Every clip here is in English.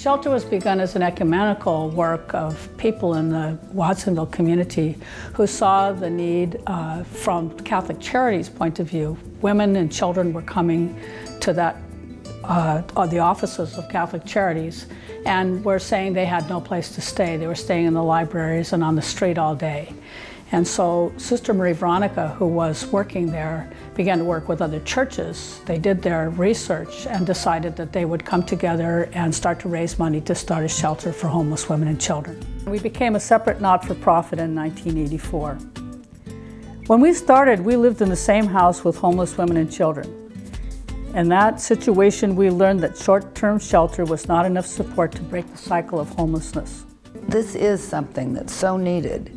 shelter was begun as an ecumenical work of people in the Watsonville community who saw the need from Catholic Charities' point of view. Women and children were coming to the offices of Catholic Charities and were saying they had no place to stay. They were staying in the libraries and on the street all day. And so Sister Marie Veronica, who was working there, began to work with other churches. They did their research and decided that they would come together and start to raise money to start a shelter for homeless women and children. We became a separate not-for-profit in 1984. When we started, we lived in the same house with homeless women and children. In that situation, we learned that short-term shelter was not enough support to break the cycle of homelessness. This is something that's so needed,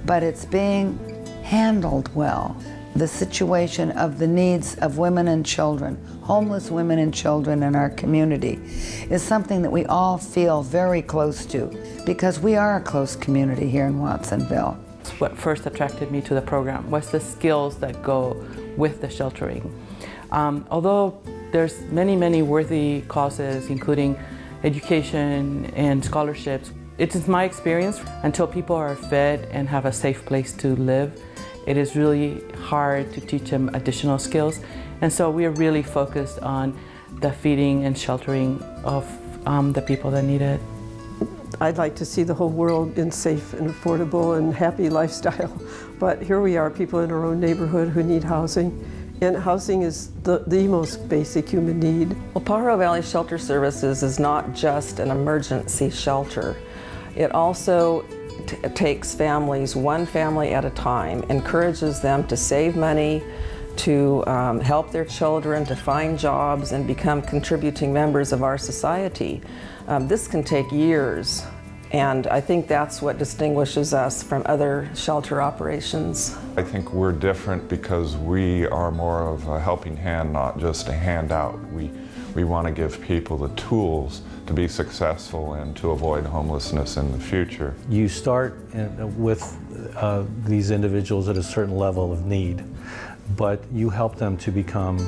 but it's being handled well. The situation of the needs of women and children, homeless women and children in our community, is something that we all feel very close to because we are a close community here in Watsonville. What first attracted me to the program was the skills that go with the sheltering. Although there's many worthy causes, including education and scholarships, it is my experience, until people are fed and have a safe place to live, it is really hard to teach them additional skills. And so we are really focused on the feeding and sheltering of the people that need it. I'd like to see the whole world in safe and affordable and happy lifestyle. But here we are, people in our own neighborhood who need housing. And housing is the most basic human need. Well, Pajaro Valley Shelter Services is not just an emergency shelter. It also takes families, one family at a time, encourages them to save money, to help their children, to find jobs and become contributing members of our society. This can take years, and I think that's what distinguishes us from other shelter operations. I think we're different because we are more of a helping hand, not just a handout. We want to give people the tools to be successful and to avoid homelessness in the future. You start with these individuals at a certain level of need, but you help them to become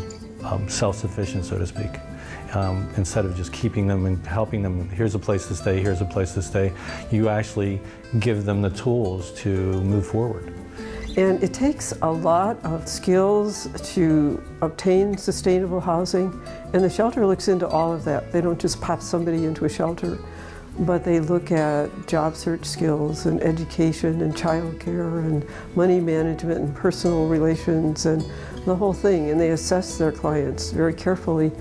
self-sufficient, so to speak. Instead of just keeping them and helping them, here's a place to stay, here's a place to stay, you actually give them the tools to move forward. And it takes a lot of skills to obtain sustainable housing, and the shelter looks into all of that. They don't just pop somebody into a shelter, but they look at job search skills and education and childcare and money management and personal relations and the whole thing. And they assess their clients very carefully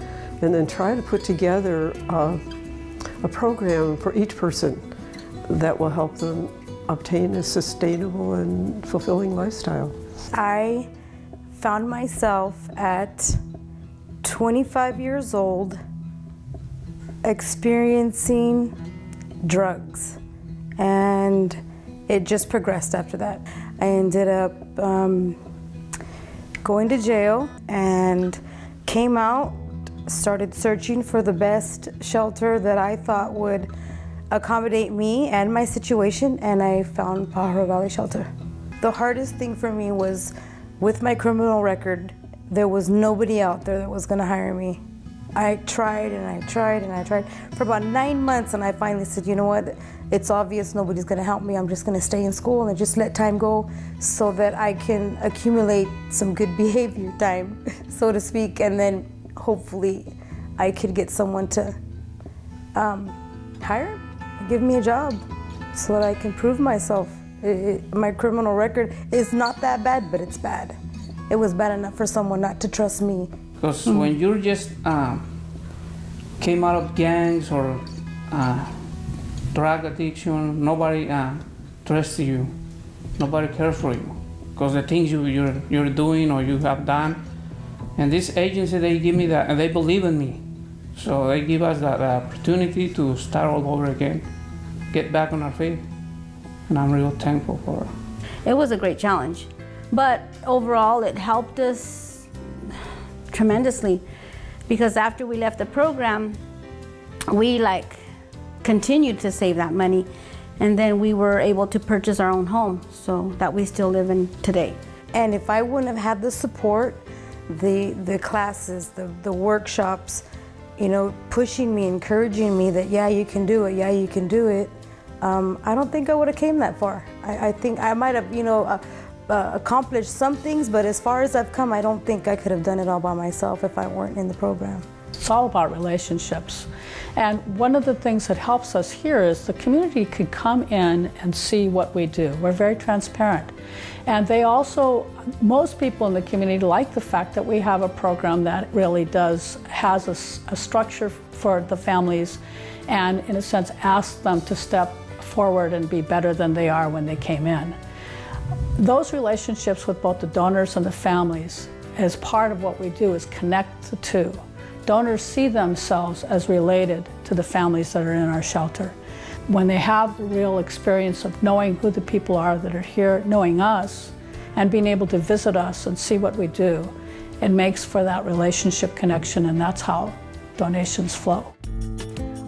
and then try to put together a program for each person that will help them obtain a sustainable and fulfilling lifestyle. I found myself at 25 years old experiencing drugs, and it just progressed after that. I ended up going to jail and came out, started searching for the best shelter that I thought would accommodate me and my situation, and I found Pajaro Valley Shelter. The hardest thing for me was, with my criminal record, there was nobody out there that was gonna hire me. I tried and I tried and I tried for about 9 months, and I finally said, you know what, it's obvious nobody's gonna help me. I'm just gonna stay in school and just let time go so that I can accumulate some good behavior time, so to speak, and then hopefully I could get someone to hire, give me a job so that I can prove myself. My criminal record is not that bad, but it's bad. It was bad enough for someone not to trust me. Because when you just came out of gangs or drug addiction, nobody trusts you, nobody cares for you, because the things you're doing or you have done. And this agency, they give me that, and they believe in me. So they give us that opportunity to start all over again, get back on our feet. And I'm real thankful for it. It was a great challenge, but overall it helped us tremendously, because after we left the program, we continued to save that money, and then we were able to purchase our own home, so that we still live in today. And if I wouldn't have had the support, the classes, the workshops, you know, pushing me, encouraging me that, yeah, you can do it, yeah, you can do it, I don't think I would have came that far. I think I might have, you know, accomplished some things, but as far as I've come, I don't think I could have done it all by myself if I weren't in the program. It's all about relationships. And one of the things that helps us here is the community could come in and see what we do. We're very transparent. And they also, most people in the community like the fact that we have a program that really has a structure for the families and, in a sense, asks them to step forward and be better than they are when they came in. Those relationships with both the donors and the families, as part of what we do, is connect the two. Donors see themselves as related to the families that are in our shelter. When they have the real experience of knowing who the people are that are here, knowing us, and being able to visit us and see what we do, it makes for that relationship connection, and that's how donations flow.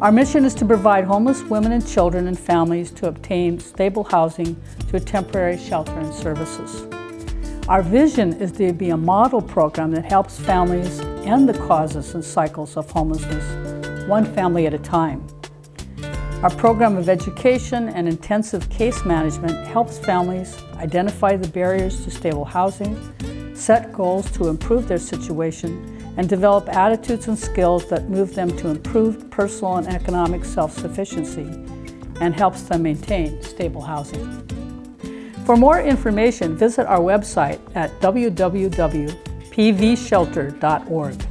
Our mission is to provide homeless women and children and families to obtain stable housing through temporary shelter and services. Our vision is to be a model program that helps families end the causes and cycles of homelessness, one family at a time. Our program of education and intensive case management helps families identify the barriers to stable housing, set goals to improve their situation, and develop attitudes and skills that move them to improved personal and economic self-sufficiency and helps them maintain stable housing. For more information, visit our website at www.pvshelter.org.